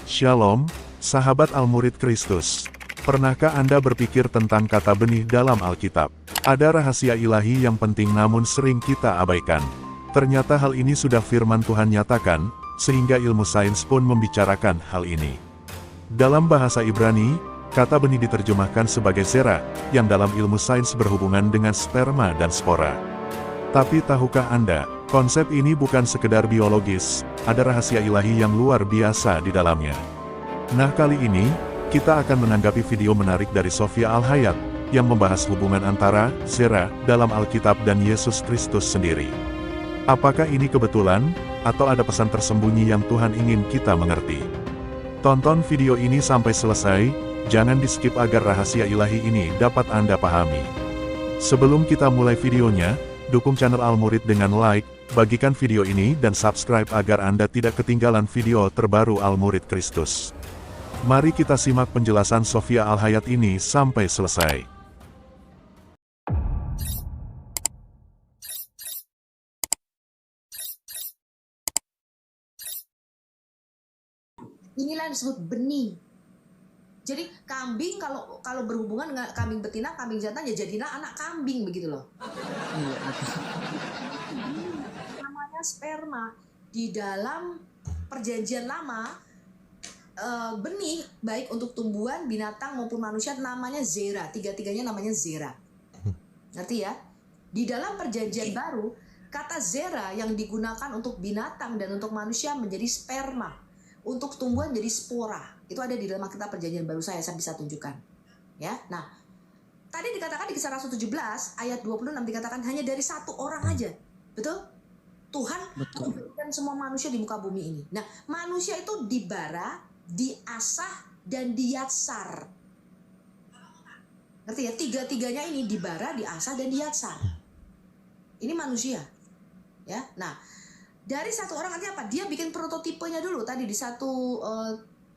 Shalom, sahabat Al-Murid Kristus. Pernahkah Anda berpikir tentang kata benih dalam Alkitab? Ada rahasia ilahi yang penting namun sering kita abaikan. Ternyata hal ini sudah firman Tuhan nyatakan, sehingga ilmu sains pun membicarakan hal ini. Dalam bahasa Ibrani, kata benih diterjemahkan sebagai zera, yang dalam ilmu sains berhubungan dengan sperma dan spora. Tapi tahukah Anda, konsep ini bukan sekedar biologis, ada rahasia ilahi yang luar biasa di dalamnya. Nah kali ini, kita akan menanggapi video menarik dari Sofia Al-Hayat, yang membahas hubungan antara zera dalam Alkitab dan Yesus Kristus sendiri. Apakah ini kebetulan, atau ada pesan tersembunyi yang Tuhan ingin kita mengerti? Tonton video ini sampai selesai, jangan di-skip agar rahasia ilahi ini dapat Anda pahami. Sebelum kita mulai videonya, dukung channel Al-Murid dengan like, bagikan video ini dan subscribe agar Anda tidak ketinggalan video terbaru Al-Murid Kristus. Mari kita simak penjelasan Sofia Al-Hayat ini sampai selesai. Inilah yang disebut benih. Jadi kambing kalau berhubungan dengan kambing betina, kambing jantan ya jadilah anak kambing begitu loh. Namanya sperma di dalam perjanjian lama, benih baik untuk tumbuhan, binatang maupun manusia namanya zera. Tiga-tiganya namanya zera. Ngerti ya? Di dalam perjanjian baru, kata zera yang digunakan untuk binatang dan untuk manusia menjadi sperma. Untuk tumbuhan jadi spora. Itu ada di dalam Alkitab perjanjian baru saya bisa tunjukkan. Ya. Nah, tadi dikatakan di Kisah Rasul 17 ayat 26 dikatakan hanya dari satu orang aja. Betul? Tuhan memberikan semua manusia di muka bumi ini. Nah, manusia itu dibara, diasah dan diyatsar. Ngerti ya? Tiga-tiganya ini dibara, diasah dan diyatsar. Ini manusia. Ya. Nah, dari satu orang nanti apa? Dia bikin prototipenya dulu tadi di 1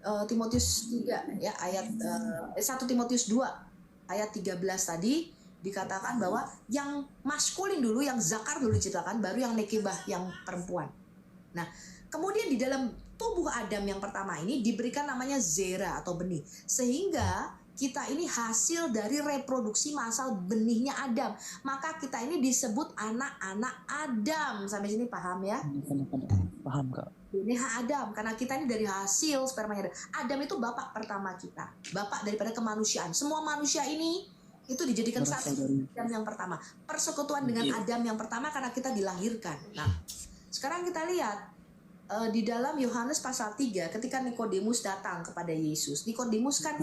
Timotius 3 ya ayat 1 Timotius 2 ayat 13 tadi dikatakan bahwa yang maskulin dulu, yang zakar dulu diciptakan, baru yang nekebah yang perempuan. Nah, kemudian di dalam tubuh Adam yang pertama ini diberikan namanya zera atau benih, sehingga kita ini hasil dari reproduksi massal benihnya Adam. Maka kita ini disebut anak-anak Adam. Sampai sini paham ya? Paham Kak. Ini Adam, karena kita ini dari hasil spermanya Adam. Adam itu bapak pertama kita, bapak daripada kemanusiaan. Semua manusia ini itu dijadikan satu Adam yang pertama. Persekutuan dengan Adam yang pertama karena kita dilahirkan. Nah, sekarang kita lihat di dalam Yohanes pasal 3 ketika Nikodemus datang kepada Yesus. Nikodemus kan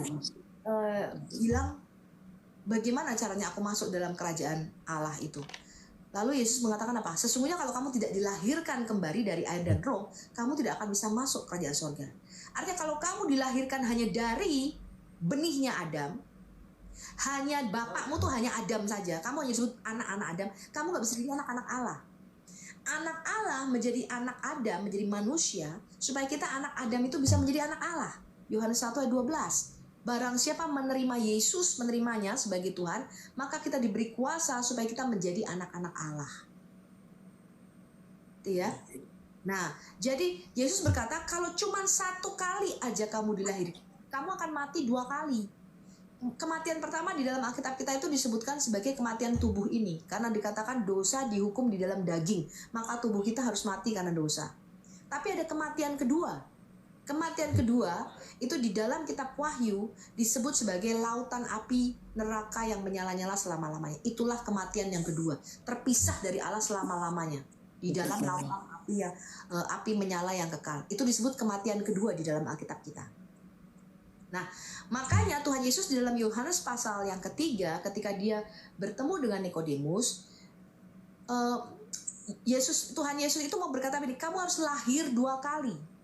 bilang, bagaimana caranya aku masuk dalam kerajaan Allah itu? Lalu Yesus mengatakan apa? Sesungguhnya kalau kamu tidak dilahirkan kembali dari air dan roh, kamu tidak akan bisa masuk kerajaan surga. Artinya kalau kamu dilahirkan hanya dari benihnya Adam, hanya bapakmu tuh hanya Adam saja, kamu hanya disebut anak-anak Adam, kamu gak bisa jadi anak-anak Allah. Anak Allah menjadi anak Adam, menjadi manusia, supaya kita anak Adam itu bisa menjadi anak Allah. Yohanes 1 ayat 12. Barang siapa menerima Yesus, menerimanya sebagai Tuhan, maka kita diberi kuasa supaya kita menjadi anak-anak Allah. Itu ya. Nah, jadi Yesus berkata, kalau cuma satu kali aja kamu dilahirkan, kamu akan mati 2 kali. Kematian pertama di dalam Alkitab kita itu disebutkan sebagai kematian tubuh ini. Karena dikatakan dosa dihukum di dalam daging, maka tubuh kita harus mati karena dosa. Tapi ada kematian kedua. Kematian kedua itu di dalam kitab Wahyu disebut sebagai lautan api neraka yang menyala-nyala selama-lamanya. Itulah kematian yang kedua, terpisah dari Allah selama-lamanya di dalam lautan api yang api menyala yang kekal. Itu disebut kematian kedua di dalam Alkitab kita. Nah, makanya Tuhan Yesus di dalam Yohanes pasal yang ketiga ketika dia bertemu dengan Nikodemus, Tuhan Yesus itu mau berkata begini, kamu harus lahir 2 kali.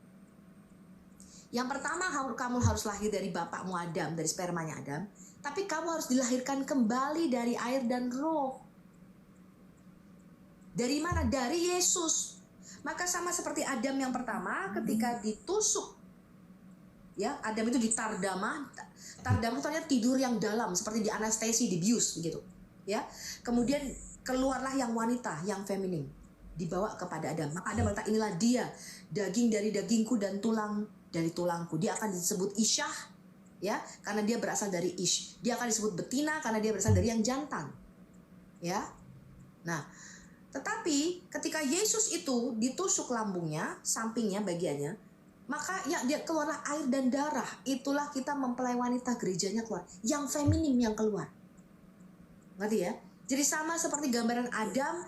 Yang pertama kamu harus lahir dari bapakmu Adam, dari spermanya Adam. Tapi kamu harus dilahirkan kembali dari air dan roh. Dari mana? Dari Yesus. Maka sama seperti Adam yang pertama ketika ditusuk. Ya, Adam itu ditardama. Tardama itu artinya tidur yang dalam, seperti di anestesi, dibius begitu. Ya. Kemudian keluarlah yang wanita, yang feminim. Dibawa kepada Adam. Maka Adam berkata, inilah dia, daging dari dagingku dan tulang dari tulangku. Dia akan disebut Isyah, ya, karena dia berasal dari Ish. Dia akan disebut betina karena dia berasal dari yang jantan, ya. Nah, tetapi ketika Yesus itu ditusuk lambungnya, sampingnya, bagiannya, maka ya dia keluarlah air dan darah. Itulah kita mempelai wanita, gerejanya keluar. Yang feminim yang keluar. Ngerti ya? Jadi sama seperti gambaran Adam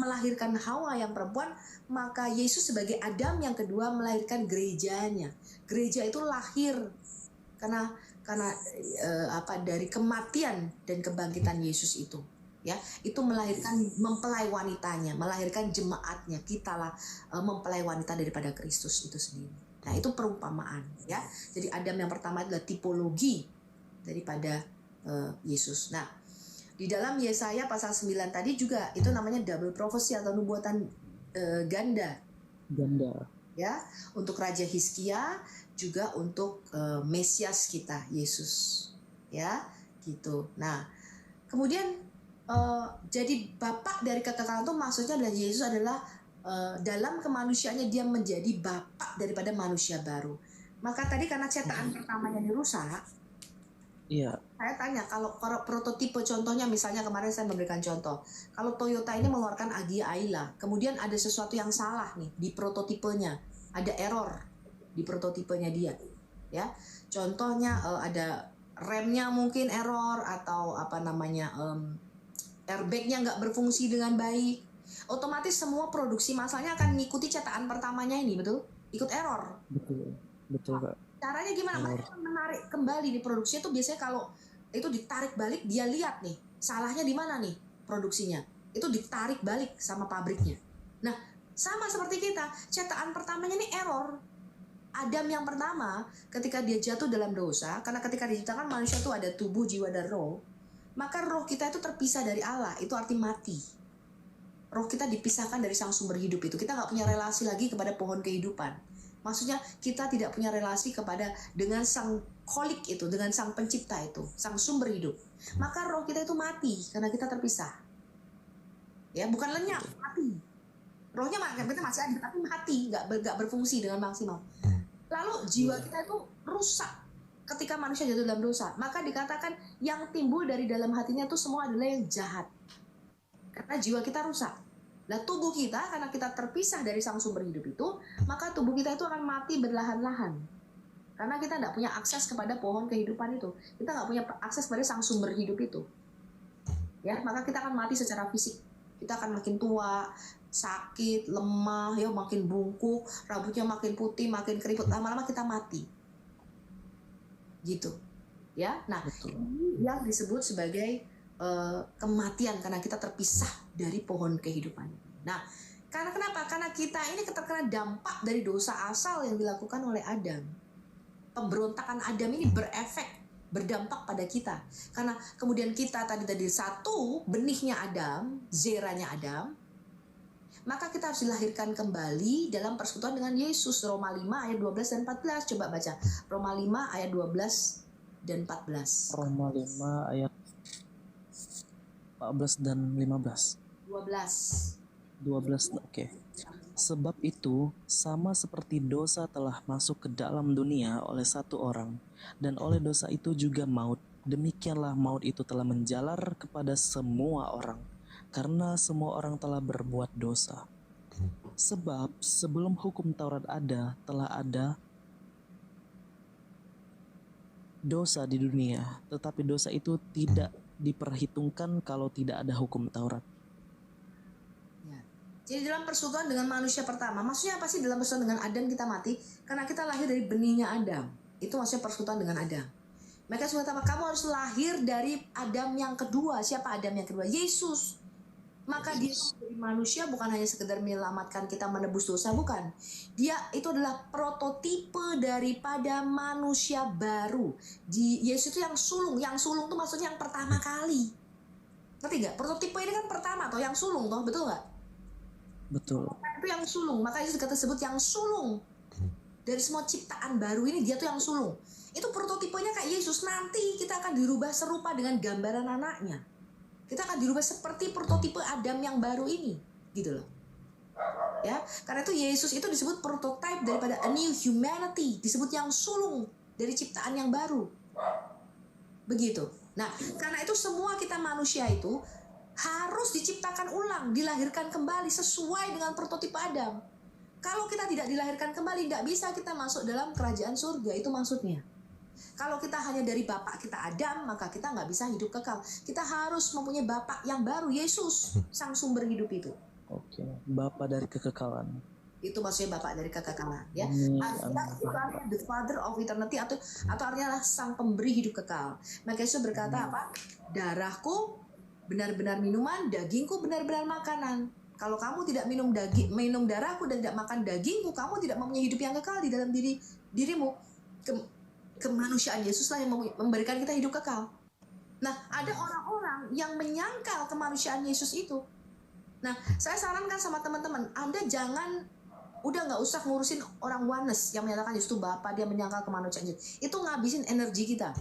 melahirkan Hawa yang perempuan, maka Yesus sebagai Adam yang kedua melahirkan gerejanya. Gereja itu lahir karena dari kematian dan kebangkitan Yesus itu. Ya, itu melahirkan mempelai wanitanya, melahirkan jemaatnya. Kitalah mempelai wanita daripada Kristus itu sendiri. Nah, itu perumpamaan, ya. Jadi Adam yang pertama adalah tipologi daripada Yesus. Nah, di dalam Yesaya pasal 9 tadi juga itu namanya double prophecy atau nubuatan ganda. Ya, untuk Raja Hizkia juga untuk Mesias kita, Yesus. Ya, gitu. Nah, kemudian jadi bapak dari kekekalan itu maksudnya adalah Yesus adalah dalam kemanusiaannya dia menjadi bapak daripada manusia baru. Maka tadi karena cetakan pertamanya dirusak, Iya. saya tanya kalau prototipe contohnya, misalnya kemarin saya memberikan contoh, kalau Toyota ini mengeluarkan Agya Ayla, kemudian ada sesuatu yang salah nih di prototipenya, ada error di prototipenya dia, ya. Contohnya ada remnya mungkin error atau airbagnya nggak berfungsi dengan baik, otomatis semua produksi masalahnya akan mengikuti cetakan pertamanya ini, betul? Ikut error. Betul Kak. Caranya gimana? Mereka menarik kembali di produksinya tuh biasanya kalau itu ditarik balik, dia lihat nih salahnya di mana nih produksinya. Itu ditarik balik sama pabriknya. Nah, sama seperti kita, cetakan pertamanya nih error. Adam yang pertama ketika dia jatuh dalam dosa, karena ketika diciptakan manusia tuh ada tubuh, jiwa, dan roh, maka roh kita itu terpisah dari Allah, itu arti mati. Roh kita dipisahkan dari sang sumber hidup itu. Kita nggak punya relasi lagi kepada pohon kehidupan. Maksudnya kita tidak punya relasi dengan sang kholik itu, dengan sang pencipta itu, sang sumber hidup. Maka roh kita itu mati karena kita terpisah. Ya, bukan lenyap, mati. Rohnya kita masih ada, tapi mati, nggak berfungsi dengan maksimal. Lalu jiwa kita itu rusak ketika manusia jatuh dalam dosa. Maka dikatakan yang timbul dari dalam hatinya itu semua adalah yang jahat. Karena jiwa kita rusak. Nah, tubuh kita karena kita terpisah dari sang sumber hidup itu, maka tubuh kita itu akan mati berlahan-lahan. Karena kita tidak punya akses kepada pohon kehidupan itu. Kita nggak punya akses pada sang sumber hidup itu. Ya, maka kita akan mati secara fisik. Kita akan makin tua, sakit, lemah, ya makin bungkuk, rambutnya makin putih, makin keriput, lama-lama kita mati. Gitu. Ya. Nah, ini yang disebut sebagai kematian karena kita terpisah dari pohon kehidupan. Nah, karena kenapa? Karena kita ini terkena dampak dari dosa asal yang dilakukan oleh Adam. Pemberontakan Adam ini berdampak pada kita. Karena kemudian kita tadi satu benihnya Adam, zeranya Adam, maka kita harus dilahirkan kembali dalam persekutuan dengan Yesus. Roma 5 ayat 12 dan 14. Coba baca. Roma 5 ayat 12 dan 14. Roma 5 ayat 14 dan 15. 12, oke. Sebab itu, sama seperti dosa telah masuk ke dalam dunia oleh satu orang, dan oleh dosa itu juga maut, demikianlah maut itu telah menjalar kepada semua orang, karena semua orang telah berbuat dosa. Sebab sebelum hukum Taurat ada, telah ada dosa di dunia, tetapi dosa itu tidak diperhitungkan kalau tidak ada hukum Taurat. Ya. Jadi dalam persekutuan dengan manusia pertama, maksudnya apa sih dalam persekutuan dengan Adam kita mati? Karena kita lahir dari benihnya Adam. Itu maksudnya persekutuan dengan Adam. Mereka sudah kata, kamu harus lahir dari Adam yang kedua. Siapa Adam yang kedua? Yesus. Maka dia menjadi manusia bukan hanya sekedar menyelamatkan kita menebus dosa, bukan. Dia itu adalah prototipe daripada manusia baru. Yesus itu yang sulung itu maksudnya yang pertama kali. Ngerti gak? Prototipe ini kan pertama atau yang sulung toh, betul gak? Betul. Itu yang sulung, maka Yesus kata sebut yang sulung. Dari semua ciptaan baru ini dia tuh yang sulung. Itu prototipenya kayak Yesus, nanti kita akan dirubah serupa dengan gambaran anaknya. Kita akan dirubah seperti prototipe Adam yang baru ini, gitu loh. Ya, karena itu Yesus itu disebut prototype daripada a new humanity, disebut yang sulung dari ciptaan yang baru. Begitu. Nah, karena itu semua kita manusia itu harus diciptakan ulang, dilahirkan kembali sesuai dengan prototipe Adam. Kalau kita tidak dilahirkan kembali, tidak bisa kita masuk dalam kerajaan surga, itu maksudnya. Kalau kita hanya dari bapak kita Adam, maka kita nggak bisa hidup kekal. Kita harus mempunyai bapak yang baru, Yesus, sang sumber hidup itu. Oke, Bapa dari kekekalan. Itu maksudnya bapak dari kekekalan, ya. Amin. Artinya itu artinya the father of eternity, atau artinya lah sang pemberi hidup kekal. Maka Yesus berkata apa? Darahku benar-benar minuman, dagingku benar-benar makanan. Kalau kamu tidak minum darahku dan tidak makan dagingku, kamu tidak mempunyai hidup yang kekal di dalam dirimu. Kemanusiaan Yesuslah yang memberikan kita hidup kekal. Nah, ada orang-orang yang menyangkal kemanusiaan Yesus itu. Nah, saya sarankan sama teman-teman, Anda udah nggak usah ngurusin orang Oneness yang menyatakan Yesus itu Bapa, dia menyangkal kemanusiaan Yesus. Itu ngabisin energi kita.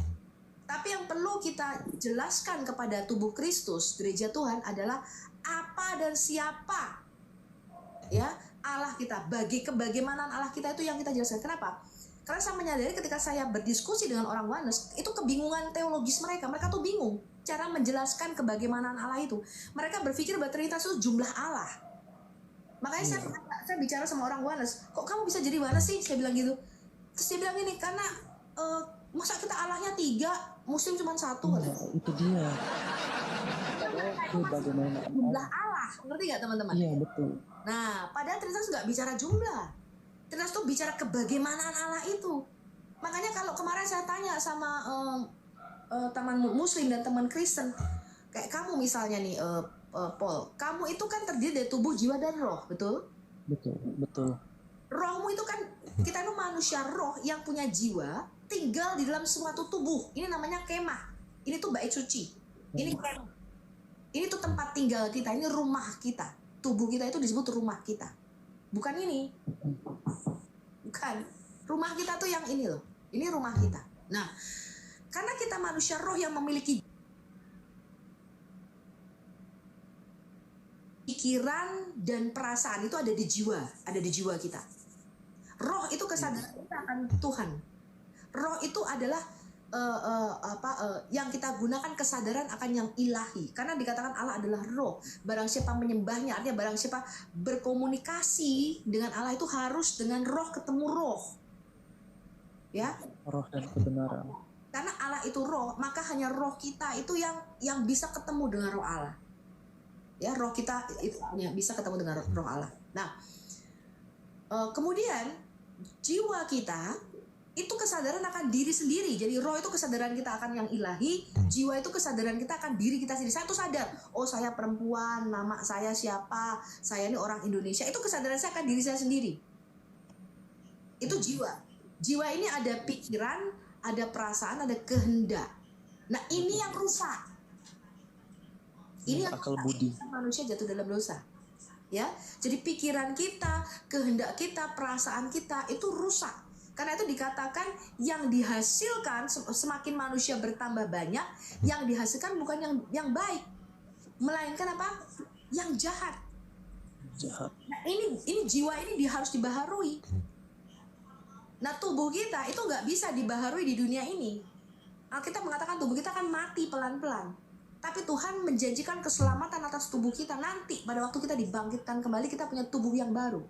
Tapi yang perlu kita jelaskan kepada tubuh Kristus, gereja Tuhan, adalah apa dan siapa, ya, Allah kita. Kebagaimana Allah kita itu yang kita jelaskan. Kenapa? Karena saya menyadari ketika saya berdiskusi dengan orang Oneness, itu kebingungan teologis mereka. Mereka tuh bingung cara menjelaskan kebagaimanaan Allah itu. Mereka berpikir bahwa Trinitas itu jumlah Allah. Makanya saya bicara sama orang Oneness, kok kamu bisa jadi Oneness sih? Saya bilang gitu. Terus dia bilang gini, karena masa kita Allahnya 3, Muslim cuma 1. Itu dia. Bagaimana Jumlah Allah, ngerti nggak teman-teman? Iya, betul. Nah, padahal Trinitas nggak bicara jumlah. Trinitas tuh bicara kebagaimanaan Allah itu. Makanya kalau kemarin saya tanya sama teman Muslim dan teman Kristen, kayak kamu misalnya nih, Paul, kamu itu kan terdiri dari tubuh, jiwa, dan roh, betul? Betul. Rohmu itu kan, kita itu manusia roh yang punya jiwa, tinggal di dalam suatu tubuh. Ini namanya kemah. Ini tuh bait suci. Ini kemah. Ini tuh tempat tinggal kita, ini rumah kita. Tubuh kita itu disebut rumah kita. Bukan ini. Bukan. Rumah kita tuh yang ini loh. Ini rumah kita. Nah, karena kita manusia roh yang memiliki pikiran dan perasaan, itu ada di jiwa kita. Roh itu kesadaran kita akan Tuhan. Roh itu adalah yang kita gunakan kesadaran akan yang ilahi. Karena dikatakan Allah adalah roh. Barang siapa menyembahnya, artinya barang siapa berkomunikasi dengan Allah itu harus dengan roh ketemu roh. Ya. Roh dan kebenaran. Karena Allah itu roh, maka hanya roh kita itu yang bisa ketemu dengan roh Allah. Ya, roh kita itu bisa ketemu dengan roh Allah. Nah, kemudian jiwa kita itu kesadaran akan diri sendiri. Jadi roh itu kesadaran kita akan yang ilahi, jiwa itu kesadaran kita akan diri kita sendiri. Saya tuh sadar, oh saya perempuan, nama saya siapa, saya ini orang Indonesia. Itu kesadaran saya akan diri saya sendiri. Itu jiwa. Jiwa ini ada pikiran, ada perasaan, ada kehendak. Nah, ini yang rusak. Ini yang akal budi. Manusia jatuh dalam dosa. Ya, jadi pikiran kita, kehendak kita, perasaan kita itu rusak. Karena itu dikatakan yang dihasilkan semakin manusia bertambah banyak, yang dihasilkan bukan yang baik, melainkan apa? Yang jahat. Nah, ini jiwa ini harus dibaharui. Nah, tubuh kita itu nggak bisa dibaharui di dunia ini. Alkitab mengatakan tubuh kita akan mati pelan-pelan. Tapi Tuhan menjanjikan keselamatan atas tubuh kita. Nanti pada waktu kita dibangkitkan kembali, kita punya tubuh yang baru.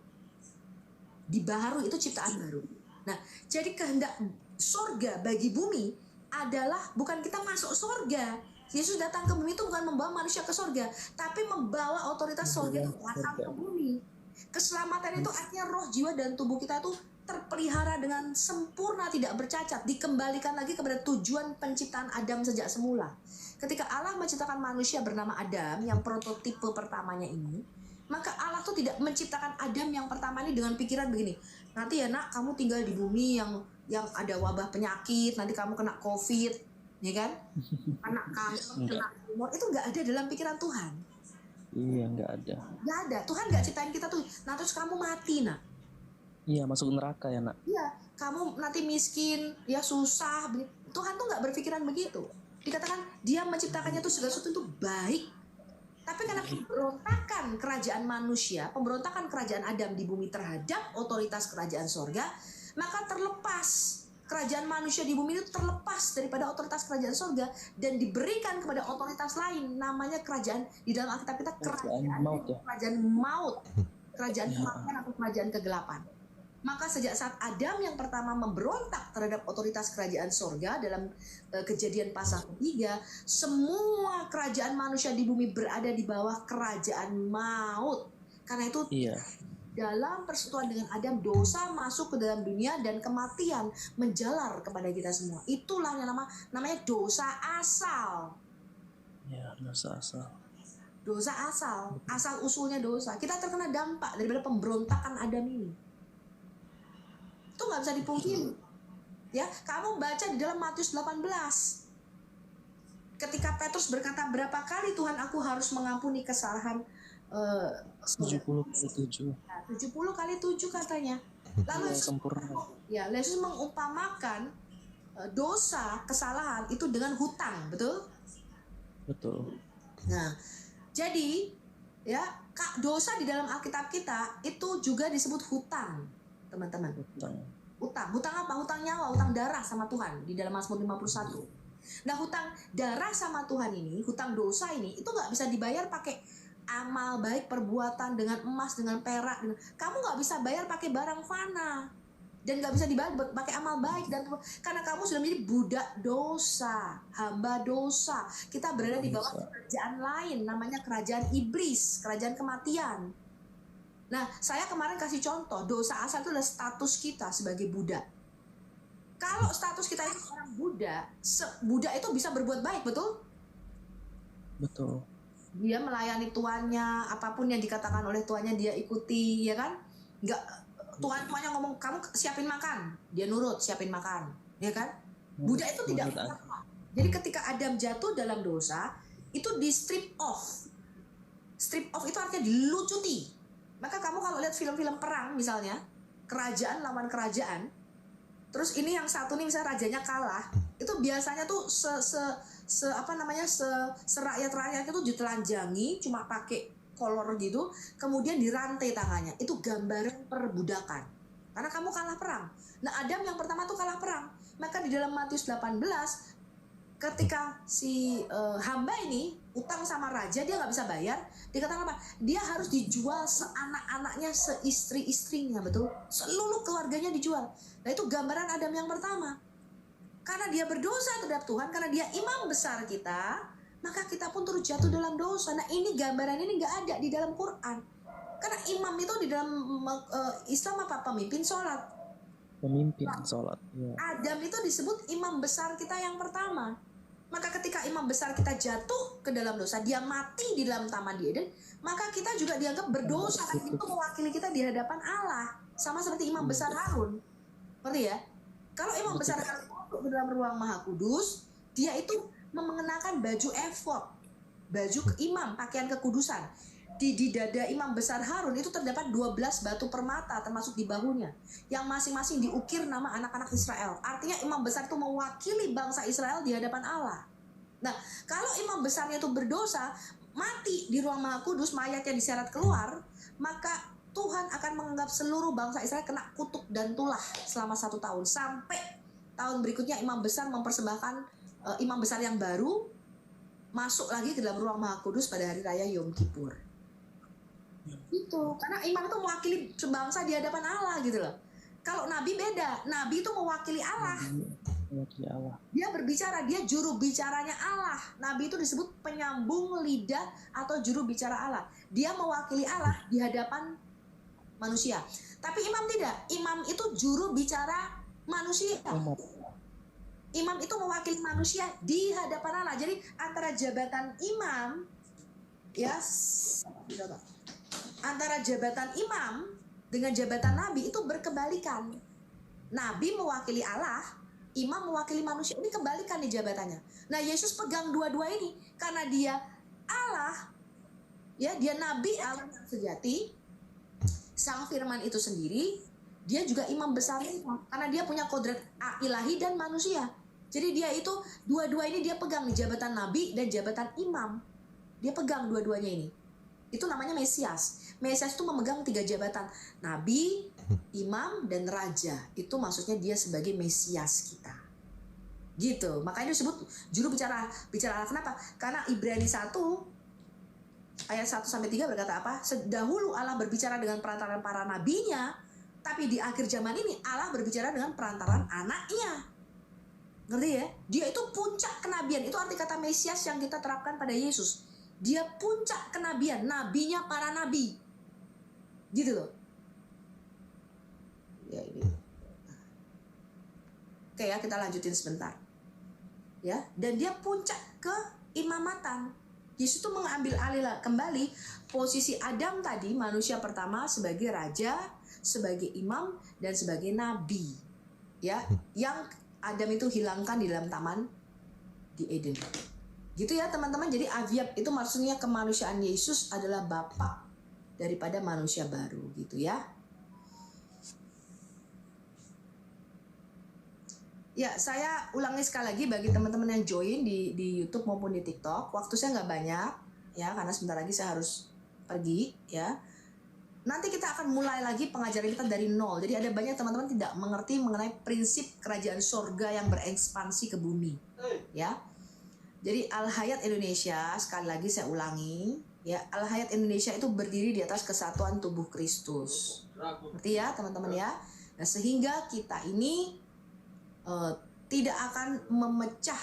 Dibaharui, itu ciptaan baru. Nah, jadi kehendak sorga bagi bumi adalah bukan kita masuk sorga. Yesus datang ke bumi itu bukan membawa manusia ke sorga, tapi membawa otoritas sorga itu datang ke bumi. Keselamatan itu artinya roh, jiwa, dan tubuh kita itu terpelihara dengan sempurna, tidak bercacat, dikembalikan lagi kepada tujuan penciptaan Adam sejak semula. Ketika Allah menciptakan manusia bernama Adam, yang prototipe pertamanya ini, maka Allah tuh tidak menciptakan Adam yang pertama ini dengan pikiran begini, nanti ya nak, kamu tinggal di bumi yang ada wabah penyakit, nanti kamu kena COVID, ya kan? Anak kamu kena tumor, itu nggak ada dalam pikiran Tuhan. Iya, nggak ada. Nggak ada. Tuhan nggak ciptain kita tuh, nah terus kamu mati nak. Iya, masuk neraka ya nak. Iya, kamu nanti miskin, ya susah. Tuhan tuh nggak berpikiran begitu. Dikatakan dia menciptakannya tuh segala sesuatu itu baik. Tapi karena pemberontakan kerajaan manusia, pemberontakan kerajaan Adam di bumi terhadap otoritas kerajaan sorga, maka terlepas kerajaan manusia di bumi itu terlepas daripada otoritas kerajaan sorga dan diberikan kepada otoritas lain, namanya kerajaan di dalam Alkitab kita Kerajaan maut, ya. kerajaan maut, kerajaan kematian atau kerajaan kegelapan. Maka sejak saat Adam yang pertama memberontak terhadap otoritas kerajaan sorga dalam Kejadian pasal 3, semua kerajaan manusia di bumi berada di bawah kerajaan maut. Karena itu Iya. dalam persekutuan dengan Adam, dosa masuk ke dalam dunia dan kematian menjalar kepada kita semua. Itulah yang namanya dosa asal. Ya, dosa asal. Dosa asal, asal usulnya dosa. Kita terkena dampak daripada pemberontakan Adam ini. Itu nggak bisa dipungkiri. Ya, kamu baca di dalam Matius 18. Ketika Petrus berkata, berapa kali Tuhan aku harus mengampuni kesalahan 70/7. 70 kali 7 katanya. Lalu Yang sempurna. ya, Yesus mengumpamakan dosa, kesalahan itu dengan hutang, betul? Betul. Nah, jadi ya, dosa di dalam Alkitab kita itu juga disebut hutang, teman-teman. Hutang apa? Hutang nyawa, hutang darah sama Tuhan di dalam Mazmur 51. Nah, hutang darah sama Tuhan ini, hutang dosa ini, itu nggak bisa dibayar pakai amal baik, perbuatan dengan emas, dengan perak. Kamu nggak bisa bayar pakai barang fana. Dan nggak bisa dibayar pakai amal baik. Dan karena kamu sudah menjadi budak dosa, hamba dosa. Kita berada di bawah kerajaan lain, namanya kerajaan iblis, kerajaan kematian. Nah, saya kemarin kasih contoh, dosa asal itu adalah status kita sebagai budak. Kalau status kita itu orang budak, budak itu bisa berbuat baik, betul? Betul. Dia melayani tuannya, apapun yang dikatakan oleh tuannya dia ikuti, ya kan? Enggak, tuannya ngomong kamu siapin makan, dia nurut siapin makan, ya kan? Budak itu tidak. Jadi ketika Adam jatuh dalam dosa, itu di strip off. Strip off itu artinya dilucuti. Maka kamu kalau lihat film-film perang misalnya, kerajaan lawan kerajaan, terus ini yang satu nih misalnya rajanya kalah, itu biasanya tuh serakyat-rakyat itu ditelanjangi cuma pakai kolor gitu, kemudian dirantai tangannya. Itu gambaran perbudakan. Karena kamu kalah perang. Nah, Adam yang pertama tuh kalah perang. Maka di dalam Matius 18, ketika si hamba ini utang sama raja, dia nggak bisa bayar, dikatakan apa? Dia harus dijual seanak-anaknya, seistri-istrinya, betul? Seluruh keluarganya dijual. Nah, itu gambaran Adam yang pertama. Karena dia berdosa terhadap Tuhan, karena dia imam besar kita, maka kita pun turut jatuh dalam dosa. Nah, ini gambaran ini nggak ada di dalam Quran. Karena imam itu di dalam Islam apa? Pemimpin sholat. Pemimpin sholat. Ya. Adam itu disebut imam besar kita yang pertama. Maka ketika imam besar kita jatuh ke dalam dosa, dia mati di dalam Taman di Eden, maka kita juga dianggap berdosa. Itu mewakili kita di hadapan Allah. Sama seperti imam besar Harun. Ngerti ya? Kalau imam besar Harun masuk ke dalam ruang Maha Kudus, dia itu mengenakan baju efod, baju imam, pakaian kekudusan. Di dada imam besar Harun itu terdapat 12 batu permata termasuk di bahunya, yang masing-masing diukir nama anak-anak Israel. Artinya imam besar itu mewakili bangsa Israel di hadapan Allah. Nah, kalau imam besarnya itu berdosa, mati di ruang Maha Kudus, mayatnya diseret keluar, maka Tuhan akan menganggap seluruh bangsa Israel kena kutuk dan tulah selama 1 tahun. Sampai tahun berikutnya imam besar mempersembahkan imam besar yang baru masuk lagi ke dalam ruang Maha Kudus pada hari raya Yom Kippur. Itu karena imam itu mewakili bangsa di hadapan Allah gitu loh. Kalau nabi beda, nabi itu mewakili Allah. Mewakili Allah. Dia berbicara, dia juru bicaranya Allah. Nabi itu disebut penyambung lidah atau juru bicara Allah. Dia mewakili Allah di hadapan manusia. Tapi imam tidak. Imam itu juru bicara manusia. Imam itu mewakili manusia di hadapan Allah. Jadi antara jabatan imam, ya, antara jabatan imam dengan jabatan nabi itu berkebalikan. Nabi mewakili Allah, imam mewakili manusia. Ini kebalikan nih jabatannya. Nah, Yesus pegang dua-dua ini karena dia Allah, ya, dia nabi Allah yang sejati, sang firman itu sendiri, dia juga imam besar karena dia punya kodrat ilahi dan manusia. Jadi dia itu dua-dua ini dia pegang nih, jabatan nabi dan jabatan imam. Dia pegang dua-duanya ini. Itu namanya Mesias. Mesias itu memegang 3 jabatan. Nabi, imam, dan raja. Itu maksudnya dia sebagai Mesias kita. Gitu. Makanya disebut juru bicara Allah. Kenapa? Karena Ibrani 1 ayat 1-3 berkata apa? Dahulu Allah berbicara dengan perantaran para nabinya, tapi di akhir zaman ini Allah berbicara dengan perantaran anaknya. Ngerti ya? Dia itu puncak kenabian. Itu arti kata Mesias yang kita terapkan pada Yesus. Dia puncak kenabian, nabinya para nabi. Gitu loh. Ya ini. Oke ya, kita lanjutin sebentar. Ya, dan dia puncak keimamatan. Yesus itu mengambil alih kembali posisi Adam tadi, manusia pertama, sebagai raja, sebagai imam, dan sebagai nabi. Ya, yang Adam itu hilangkan di dalam taman di Eden. Gitu ya teman-teman. Jadi Aviab itu maksudnya kemanusiaan Yesus adalah Bapa daripada manusia baru gitu ya. Ya, saya ulangi sekali lagi bagi teman-teman yang join di YouTube maupun di TikTok. Waktu saya nggak banyak ya, karena sebentar lagi saya harus pergi ya. Nanti kita akan mulai lagi pengajaran kita dari nol. Jadi ada banyak teman-teman tidak mengerti mengenai prinsip kerajaan sorga yang berekspansi ke bumi ya. Jadi Al-Hayat Indonesia, sekali lagi saya ulangi ya, Al-Hayat Indonesia itu berdiri di atas kesatuan tubuh Kristus. Ngerti ya teman-teman ya. Nah, sehingga kita ini tidak akan memecah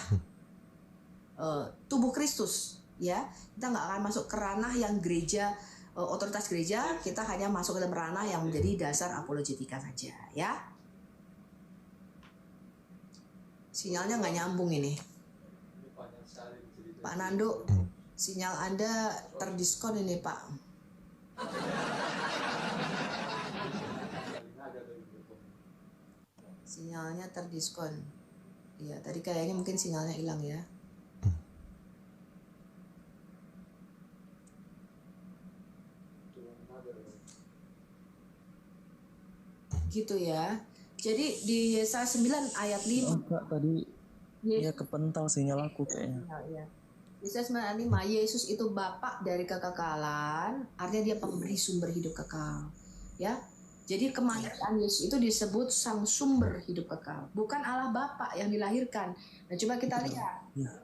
tubuh Kristus ya. Kita nggak akan masuk ke ranah yang gereja, otoritas gereja. Kita hanya masuk ke dalam ranah yang menjadi dasar apologetika saja ya. Sinyalnya nggak nyambung ini Pak Nando. Sinyal Anda terdiskon ini Pak. Sinyalnya terdiskon. Iya, tadi kayaknya mungkin sinyalnya hilang ya. Gitu ya. Jadi di Yesaya 9 ayat 5. Enggak, tadi ya kepental sinyal aku kayaknya. Ya. Yesaya 9 ayat 5, Yesus itu Bapa dari kekekalan, artinya dia pemberi sumber hidup kekal. Ya. Jadi kemanusiaan Yesus itu disebut sang sumber hidup kekal, bukan Allah Bapa yang dilahirkan. Nah, coba kita lihat. Ya.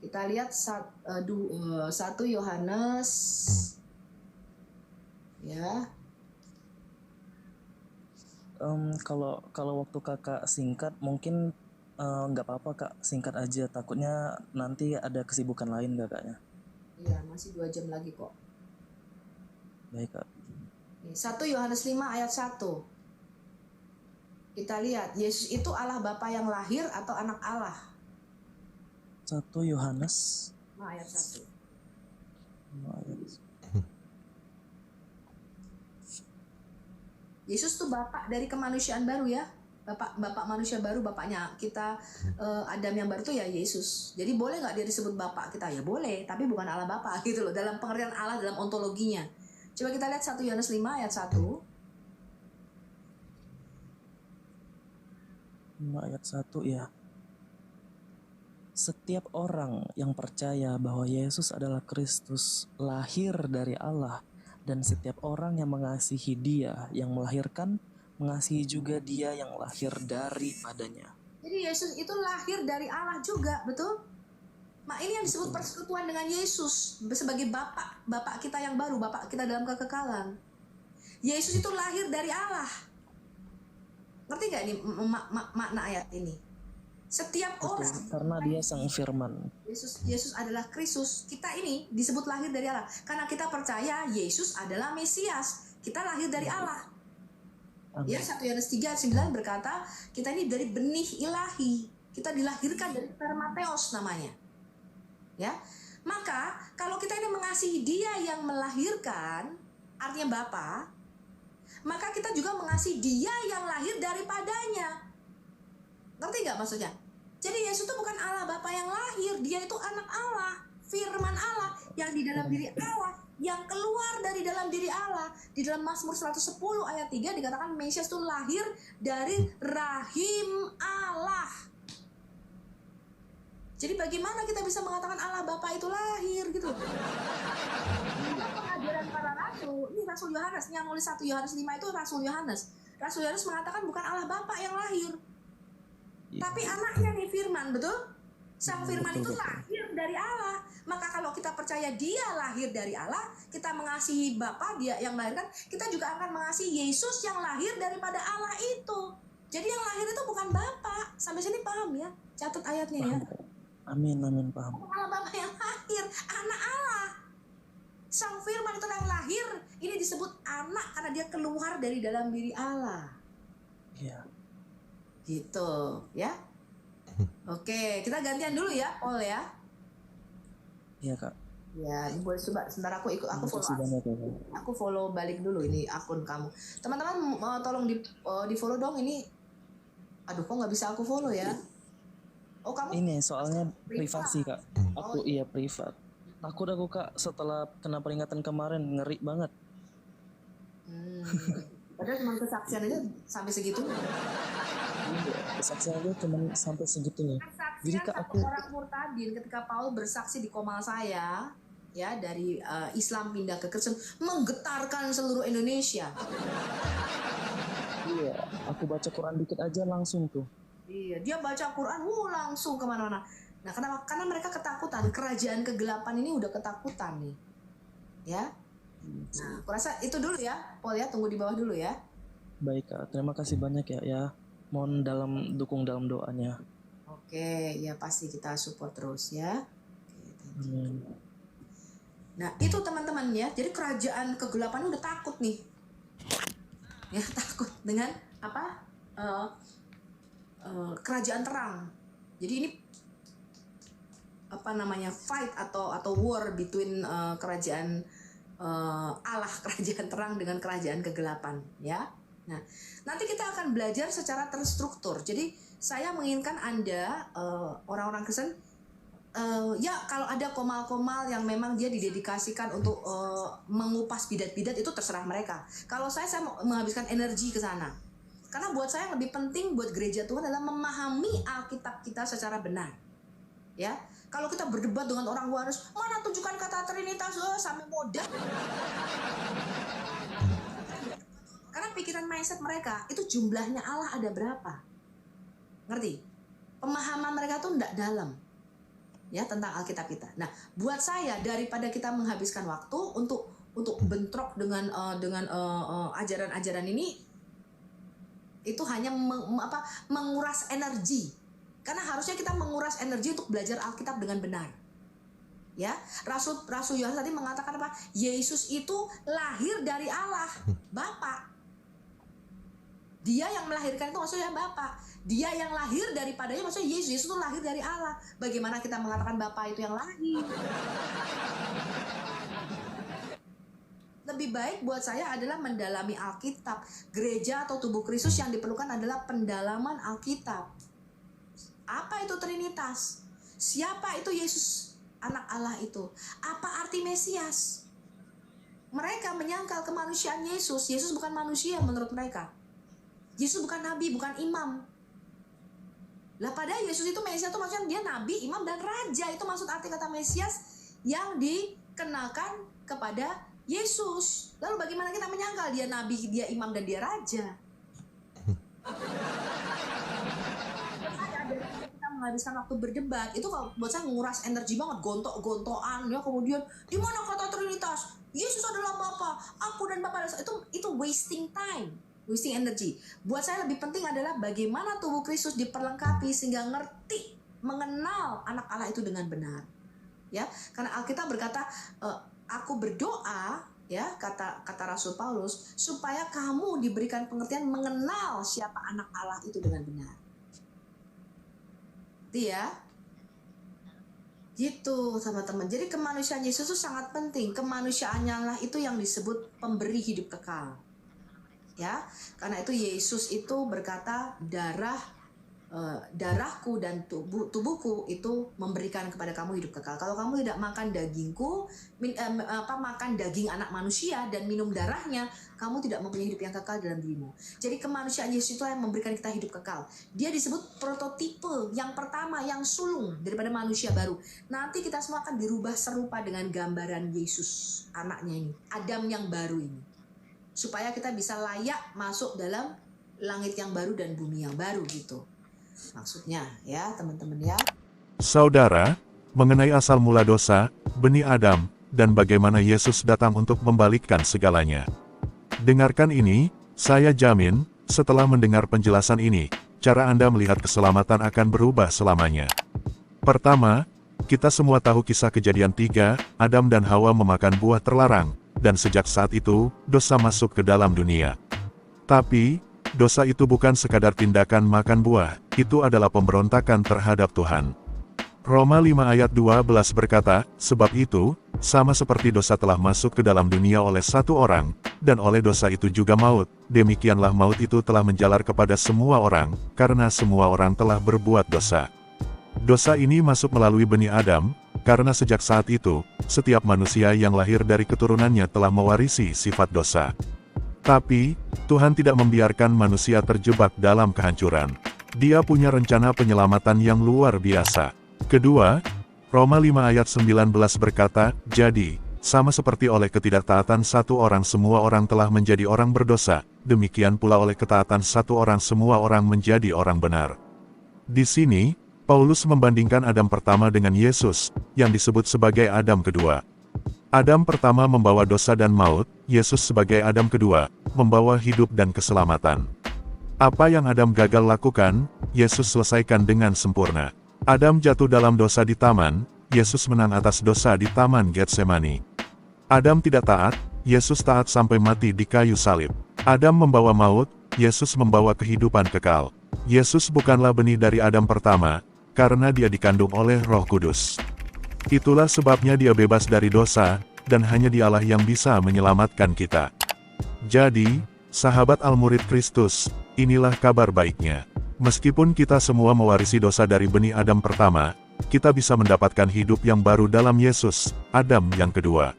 Kita lihat 1 Yohanes ya. Kalau waktu kakak singkat mungkin nggak apa-apa kak, singkat aja, takutnya nanti ada kesibukan lain kakaknya. Iya, masih 2 jam lagi kok. Baik kak. 1 Yohanes 5 ayat 1. Kita lihat, Yesus itu Allah Bapa yang lahir atau anak Allah? 1 Yohanes 5 ayat 1. Yesus tuh Bapak dari kemanusiaan baru ya. Bapak manusia baru, bapaknya kita Adam yang baru tuh ya Yesus. Jadi boleh nggak dia disebut Bapak kita? Ya boleh, tapi bukan Allah Bapa gitu loh. Dalam pengertian Allah dalam ontologinya. Coba kita lihat 1 Yohanes 5 ayat 1. 5 ayat 1 ya. Setiap orang yang percaya bahwa Yesus adalah Kristus, lahir dari Allah, dan setiap orang yang mengasihi Dia yang melahirkan, mengasihi juga Dia yang lahir daripadanya. Jadi Yesus itu lahir dari Allah juga, betul? Nah, ini yang disebut persekutuan dengan Yesus sebagai Bapak kita yang baru, Bapak kita dalam kekekalan. Yesus itu lahir dari Allah. Ngerti gak ini makna ayat ini? Setiap orang, karena dia sang firman. Yesus adalah Kristus. Kita ini disebut lahir dari Allah karena kita percaya Yesus adalah Mesias. Kita lahir dari Allah. Amin. Ya, 1 Yohanes 3 ayat 9 berkata, kita ini dari benih ilahi. Kita dilahirkan dari spermateos namanya. Ya. Maka kalau kita ini mengasihi Dia yang melahirkan, artinya Bapa, maka kita juga mengasihi Dia yang lahir daripadanya. Ngerti nggak maksudnya? Jadi Yesus itu bukan Allah Bapa yang lahir, Dia itu anak Allah, firman Allah yang di dalam diri Allah, yang keluar dari dalam diri Allah. Di dalam Mazmur 110 ayat 3 dikatakan Mesias itu lahir dari rahim Allah. Jadi bagaimana kita bisa mengatakan Allah Bapa itu lahir gitu? Karena pengajaran para rasul, ini Rasul Yohanes yang nulis 1 Yohanes 5 itu Rasul Yohanes. Rasul Yohanes mengatakan bukan Allah Bapa yang lahir, tapi anaknya nih Firman, betul? Sang Firman Betul, itu betul. lahir dari Allah. Maka kalau kita percaya dia lahir dari Allah, kita mengasihi Bapa dia yang melahirkan, kita juga akan mengasihi Yesus yang lahir daripada Allah itu. Jadi yang lahir itu bukan Bapa. Sampai sini paham ya? Catat ayatnya ya. Paham. Amin, amin, paham. Bukan Allah Bapa yang lahir, anak Allah. Sang Firman itu yang lahir, ini disebut anak karena dia keluar dari dalam diri Allah. Iya. Gitu, ya. Oke, kita gantian dulu ya, Paul ya. Iya, Kak. Ya, ini boleh coba sebentar aku Terima kasih follow. banyak ya, Kak. Aku follow balik dulu ini akun kamu. Teman-teman tolong di follow dong ini. Aduh, kok nggak bisa aku follow ya? Oh, kamu Ini soalnya privasi, Kak. Aku iya privat. Takut aku, Kak, setelah kena peringatan kemarin ngeri banget. Padahal cuma kesaksian aja sampai segitu. Kesaksian aja cuma sampai segitunya. Jadi, Kesaksian Kak, satu aku orang murtadin ketika Paul bersaksi di komal saya, ya dari Islam pindah ke Kristen, menggetarkan seluruh Indonesia. iya, aku baca Quran dikit aja langsung tuh. Iya, dia baca Quran, langsung kemana-mana. Nah, kenapa? Karena mereka ketakutan. Kerajaan kegelapan ini udah ketakutan nih, ya. Nah, aku rasa itu dulu ya, Paul ya. Tunggu di bawah dulu ya. Baik, Kak. Terima kasih banyak ya. Mohon dukung dalam doanya. Oke, ya pasti kita support terus ya. Amin. Nah, itu teman-teman ya. Jadi kerajaan kegelapan udah takut nih. Ya, takut dengan apa? Kerajaan terang. Jadi ini apa namanya? Fight atau war between kerajaan Allah, kerajaan terang dengan kerajaan kegelapan, ya. Nah, nanti kita akan belajar secara terstruktur. Jadi saya menginginkan Anda orang-orang Kristen ya kalau ada komal-komal yang memang dia didedikasikan untuk mengupas bidat-bidat itu terserah mereka. Kalau saya mau menghabiskan energi ke sana. Karena buat saya yang lebih penting buat gereja Tuhan adalah memahami Alkitab kita secara benar. Ya, kalau kita berdebat dengan orang waras, mana tunjukkan kata Trinitas sampai modal. Karena pikiran mindset mereka itu jumlahnya Allah ada berapa? Ngerti? Pemahaman mereka tuh tidak dalam. Ya, tentang Alkitab kita. Nah, buat saya daripada kita menghabiskan waktu untuk bentrok dengan ajaran-ajaran ini, itu hanya menguras energi. Karena harusnya kita menguras energi untuk belajar Alkitab dengan benar. Ya, Rasul Yohanes tadi mengatakan apa? Yesus itu lahir dari Allah, Bapa. Dia yang melahirkan itu maksudnya Bapa. Dia yang lahir daripadanya maksudnya Yesus. Yesus itu lahir dari Allah. Bagaimana kita mengatakan Bapa itu yang lahir? Lebih baik buat saya adalah mendalami Alkitab. Gereja atau tubuh Kristus yang diperlukan adalah pendalaman Alkitab. Apa itu Trinitas? Siapa itu Yesus, anak Allah itu? Apa arti Mesias? Mereka menyangkal kemanusiaan Yesus. Yesus bukan manusia menurut mereka. Yesus bukan nabi, bukan imam. Lah padahal Yesus itu Mesias itu maksudnya dia nabi, imam, dan raja. Itu maksud arti kata Mesias yang dikenakan kepada Yesus. Lalu bagaimana kita menyangkal dia nabi, dia imam, dan dia raja? Kita menghabiskan waktu berdebat itu kalau buat saya menguras energi banget, gontok-gontokan ya. Kemudian di mana kata Trinitas? Yesus adalah Bapa, aku dan Bapa. Itu wasting time, wasting energy. Buat saya lebih penting adalah bagaimana tubuh Kristus diperlengkapi sehingga ngerti, mengenal anak Allah itu dengan benar. Ya, karena Alkitab berkata, aku berdoa, ya, kata Rasul Paulus, supaya kamu diberikan pengertian mengenal siapa anak Allah itu dengan benar. Itu ya. Gitu teman-teman. Jadi kemanusiaan Yesus itu sangat penting. Kemanusiaannya lah itu yang disebut pemberi hidup kekal. Ya, karena itu Yesus itu berkata darah darahku dan tubuhku itu memberikan kepada kamu hidup kekal. Kalau kamu tidak makan dagingku, makan daging anak manusia dan minum darahnya, kamu tidak mempunyai hidup yang kekal dalam dirimu. Jadi kemanusiaan Yesus itu yang memberikan kita hidup kekal. Dia disebut prototipe yang pertama, yang sulung daripada manusia baru. Nanti kita semua akan dirubah serupa dengan gambaran Yesus, anaknya ini, Adam yang baru ini. Supaya kita bisa layak masuk dalam langit yang baru dan bumi yang baru gitu. Maksudnya ya teman-teman ya. Saudara, mengenai asal mula dosa, benih Adam, dan bagaimana Yesus datang untuk membalikkan segalanya. Dengarkan ini, saya jamin, setelah mendengar penjelasan ini, cara Anda melihat keselamatan akan berubah selamanya. Pertama, kita semua tahu kisah Kejadian 3, Adam dan Hawa memakan buah terlarang, dan sejak saat itu, dosa masuk ke dalam dunia. Tapi, dosa itu bukan sekadar tindakan makan buah, itu adalah pemberontakan terhadap Tuhan. Roma 5 ayat 12 berkata, sebab itu, sama seperti dosa telah masuk ke dalam dunia oleh satu orang, dan oleh dosa itu juga maut, demikianlah maut itu telah menjalar kepada semua orang, karena semua orang telah berbuat dosa. Dosa ini masuk melalui benih Adam, karena sejak saat itu, setiap manusia yang lahir dari keturunannya telah mewarisi sifat dosa. Tapi, Tuhan tidak membiarkan manusia terjebak dalam kehancuran. Dia punya rencana penyelamatan yang luar biasa. Kedua, Roma 5 ayat 19 berkata, jadi, sama seperti oleh ketidaktaatan satu orang semua orang telah menjadi orang berdosa, demikian pula oleh ketaatan satu orang semua orang menjadi orang benar. Di sini, Paulus membandingkan Adam pertama dengan Yesus, yang disebut sebagai Adam kedua. Adam pertama membawa dosa dan maut, Yesus sebagai Adam kedua, membawa hidup dan keselamatan. Apa yang Adam gagal lakukan, Yesus selesaikan dengan sempurna. Adam jatuh dalam dosa di taman, Yesus menang atas dosa di taman Getsemani. Adam tidak taat, Yesus taat sampai mati di kayu salib. Adam membawa maut, Yesus membawa kehidupan kekal. Yesus bukanlah benih dari Adam pertama, karena dia dikandung oleh Roh Kudus. Itulah sebabnya dia bebas dari dosa, dan hanya dialah yang bisa menyelamatkan kita. Jadi, sahabat Al-Murid Kristus, inilah kabar baiknya. Meskipun kita semua mewarisi dosa dari benih Adam pertama, kita bisa mendapatkan hidup yang baru dalam Yesus, Adam yang kedua.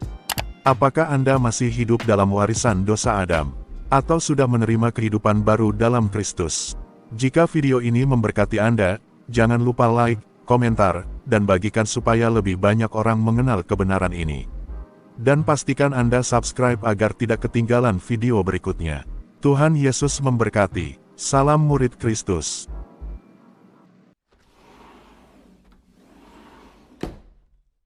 Apakah Anda masih hidup dalam warisan dosa Adam? Atau sudah menerima kehidupan baru dalam Kristus? Jika video ini memberkati Anda, jangan lupa like, komentar, dan bagikan supaya lebih banyak orang mengenal kebenaran ini. Dan pastikan Anda subscribe agar tidak ketinggalan video berikutnya. Tuhan Yesus memberkati. Salam Murid Kristus.